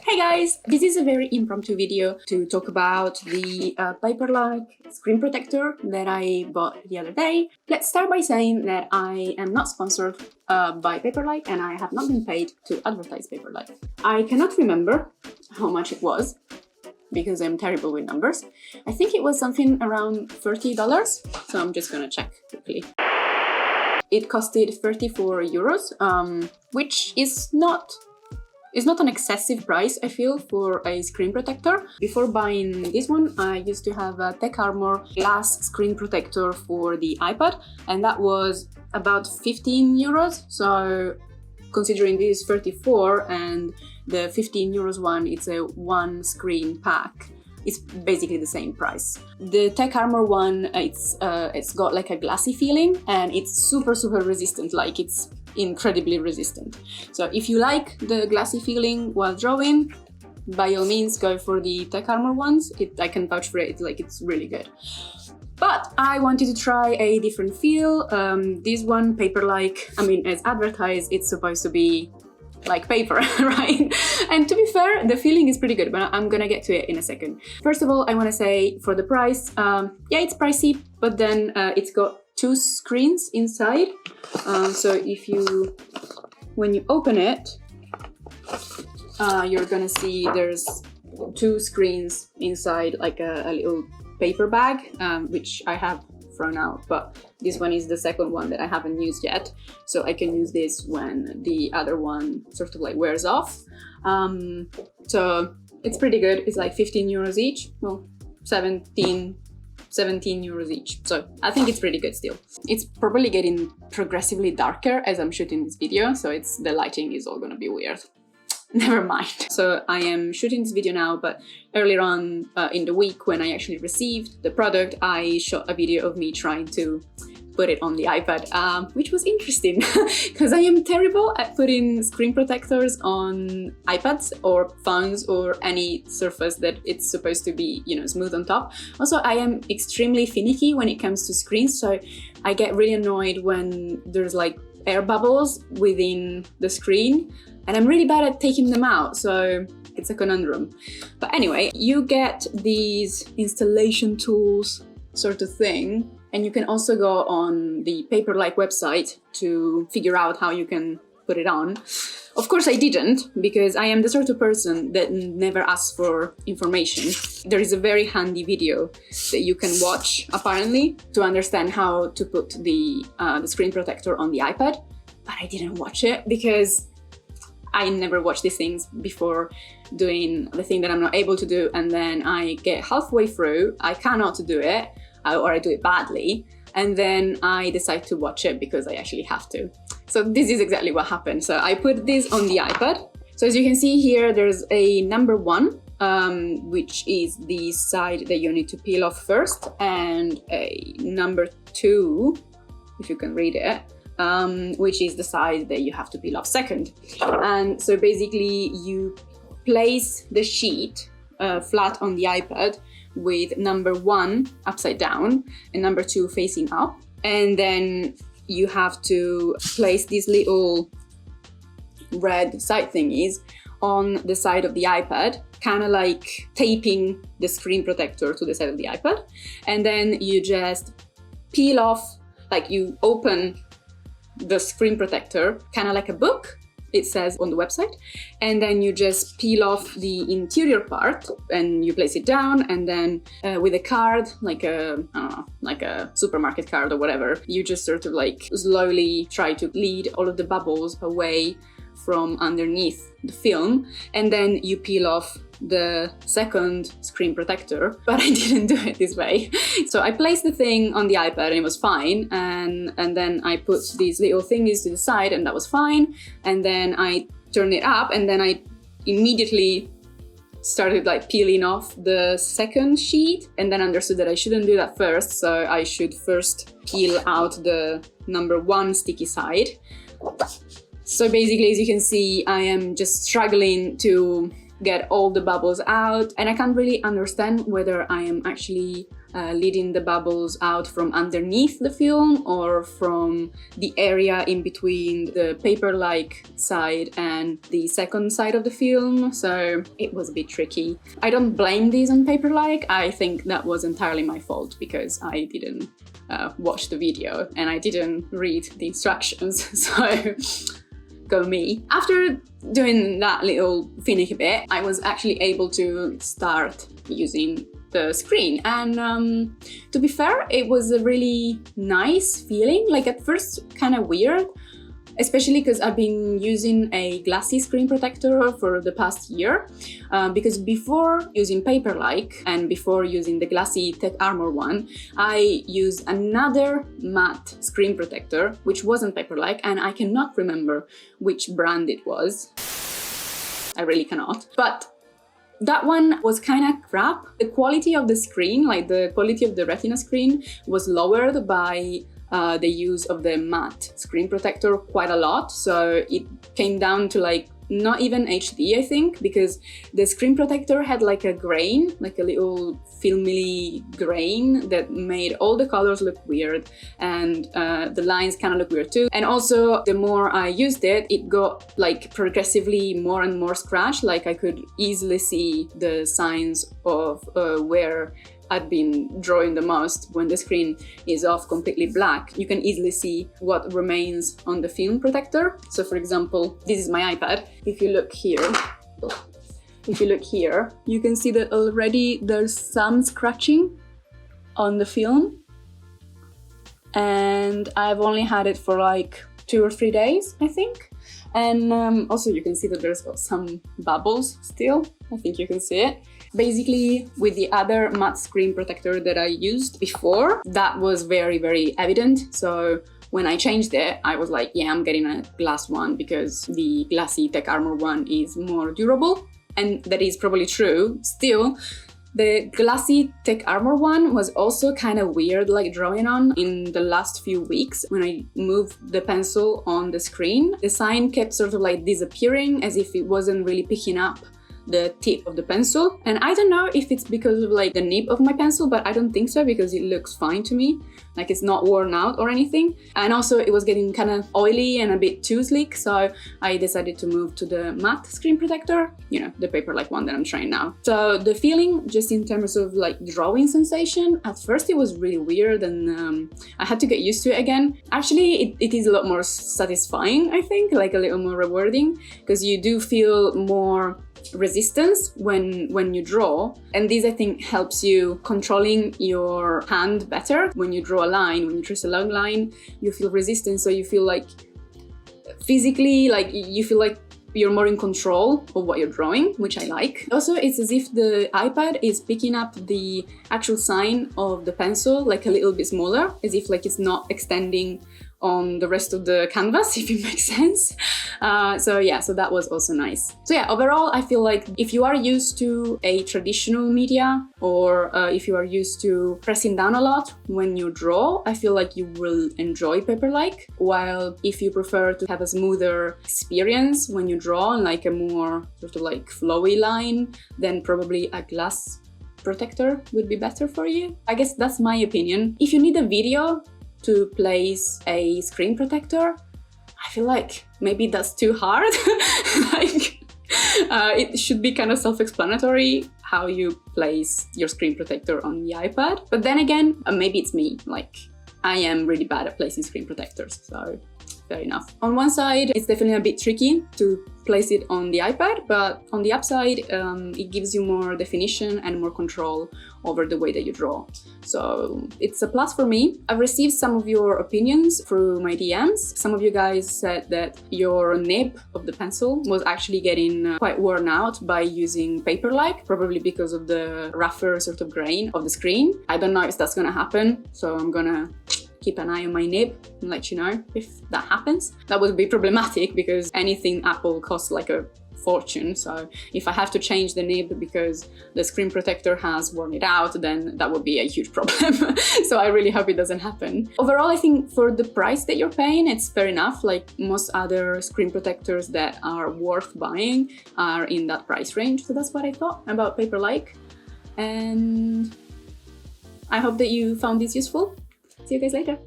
Hey guys, this is a very impromptu video to talk about the Paperlike screen protector that I bought the other day. Let's start by saying that I am not sponsored by Paperlike and I have not been paid to advertise Paperlike. I cannot remember how much it was because I'm terrible with numbers. I think it was something around $30, so I'm just gonna check quickly. It costed 34 euros, which is not an excessive price, I feel, for a screen protector. Before buying this one, I used to have a Tech Armor glass screen protector for the iPad, and that was about 15 euros. So considering this is 34 and the 15 euros one, it's a one screen pack. It's basically the same price. The Tech Armor one, it's got like a glassy feeling and it's super resistant, like it's incredibly resistant. So if you like the glassy feeling while drawing, by all means go for the Tech Armor ones. I can vouch for it, it's really good. But I wanted to try a different feel. This one, Paperlike, I mean, as advertised, it's supposed to be like paper, right? And to be fair, the feeling is pretty good, but I'm gonna get to it in a second. First of all, I want to say for the price, yeah, it's pricey, but then it's got two screens inside. So when you open it, you're gonna see there's two screens inside, like a little paper bag, which I have thrown out, but this one is the second one that I haven't used yet, so I can use this when the other one sort of like wears off. So it's pretty good. It's like 15 euros each, well, 17 euros each, so I think it's pretty good still. It's probably getting progressively darker as I'm shooting this video, so the lighting is all gonna be weird. Never mind. So I am shooting this video now, but earlier on in the week when I actually received the product, I shot a video of me trying to put it on the iPad, which was interesting because I am terrible at putting screen protectors on iPads or phones or any surface that it's supposed to be, smooth on top. Also, I am extremely finicky when it comes to screens, so I get really annoyed when there's like air bubbles within the screen, and I'm really bad at taking them out, so it's a conundrum. But anyway, you get these installation tools sort of thing, and you can also go on the Paperlike website to figure out how you can put it on. Of course I didn't, because I am the sort of person that never asks for information. There is a very handy video that you can watch, apparently, to understand how to put the screen protector on the iPad, but I didn't watch it because I never watch these things before doing the thing that I'm not able to do, and then I get halfway through, I cannot do it, or I do it badly, and then I decide to watch it because I actually have to. So this is exactly what happened. So I put this on the iPad. So as you can see here, there's a number 1, which is the side that you need to peel off first, and a number 2, if you can read it, which is the side that you have to peel off second. And so basically you place the sheet flat on the iPad with number 1 upside down and number 2 facing up, and then you have to place these little red side thingies on the side of the iPad, kind of like taping the screen protector to the side of the iPad, and then you just peel off, like you open the screen protector kind of like a book, it says on the website, and then you just peel off the interior part and you place it down, and then with a card, like a supermarket card or whatever, you just sort of like slowly try to lead all of the bubbles away from underneath the film, and then you peel off the second screen protector, but I didn't do it this way. So I placed the thing on the iPad and it was fine, and then I put these little thingies to the side and that was fine, and then I turned it up, and then I immediately started like peeling off the second sheet, and then understood that I shouldn't do that first, so I should first peel out the number 1 sticky side. So basically, as you can see, I am just struggling to get all the bubbles out, and I can't really understand whether I am actually leading the bubbles out from underneath the film or from the area in between the Paperlike side and the second side of the film, so it was a bit tricky. I don't blame these on Paperlike. I think that was entirely my fault because I didn't watch the video and I didn't read the instructions, so go me. After doing that little finicky bit, I was actually able to start using the screen, and to be fair, it was a really nice feeling. Like at first kind of weird, especially because I've been using a glassy screen protector for the past year, because before using Paperlike and before using the glassy Tech Armor one, I used another matte screen protector which wasn't Paperlike, and I cannot remember which brand it was. I really cannot. But that one was kind of crap. The quality of the screen, like the quality of the Retina screen, was lowered by the use of the matte screen protector quite a lot. So it came down to like not even HD, I think, because the screen protector had like a grain, like a little filmy grain that made all the colors look weird, and the lines kind of look weird too. And also, the more I used it, it got like progressively more and more scratched. Like I could easily see the signs of where I've been drawing the most. When the screen is off completely black, you can easily see what remains on the film protector. So for example, this is my iPad. If you look here, you can see that already there's some scratching on the film. And I've only had it for like 2 or 3 days, I think. And also you can see that there's some bubbles still. I think you can see it. Basically, with the other matte screen protector that I used before, that was very, very evident. So when I changed it, I was like, yeah, I'm getting a glass one because the glassy Tech Armor one is more durable. And that is probably true. Still, the glassy Tech Armor one was also kind of weird, like drawing on in the last few weeks. When I moved the pencil on the screen, the sign kept sort of like disappearing as if it wasn't really picking up the tip of the pencil. And I don't know if it's because of like the nib of my pencil, but I don't think so because it looks fine to me. Like it's not worn out or anything. And also it was getting kind of oily and a bit too sleek, so I decided to move to the matte screen protector, you know, the Paperlike one that I'm trying now. So the feeling, just in terms of like drawing sensation, at first it was really weird, and I had to get used to it again. Actually, it is a lot more satisfying, I think, like a little more rewarding, because you do feel more resistance when you draw, and this I think helps you controlling your hand better. When you draw a line, when you trace a long line, you feel resistance, so you feel like physically, like you feel like you're more in control of what you're drawing, which I like. Also, it's as if the iPad is picking up the actual sign of the pencil like a little bit smaller, as if like it's not extending on the rest of the canvas, if it makes sense. So yeah, so that was also nice. So yeah, overall, I feel like if you are used to a traditional media, or if you are used to pressing down a lot when you draw, I feel like you will enjoy Paperlike. While if you prefer to have a smoother experience when you draw, and like a more sort of like flowy line, then probably a glass protector would be better for you. I guess that's my opinion. If you need a video to place a screen protector, I feel like maybe that's too hard. Like, it should be kind of self-explanatory how you place your screen protector on the iPad. But then again, maybe it's me. Like, I am really bad at placing screen protectors, so fair enough. On one side, it's definitely a bit tricky to place it on the iPad, but on the upside, it gives you more definition and more control over the way that you draw. So it's a plus for me. I've received some of your opinions through my DMs. Some of you guys said that your nib of the pencil was actually getting quite worn out by using Paperlike, probably because of the rougher sort of grain of the screen. I don't know if that's gonna happen, so I'm gonna keep an eye on my nib and let you know if that happens. That would be problematic because anything Apple costs like a fortune, so if I have to change the nib because the screen protector has worn it out, then that would be a huge problem. So I really hope it doesn't happen. Overall, I think for the price that you're paying, it's fair enough. Like most other screen protectors that are worth buying are in that price range. So that's what I thought about Paperlike. And I hope that you found this useful. See you guys later.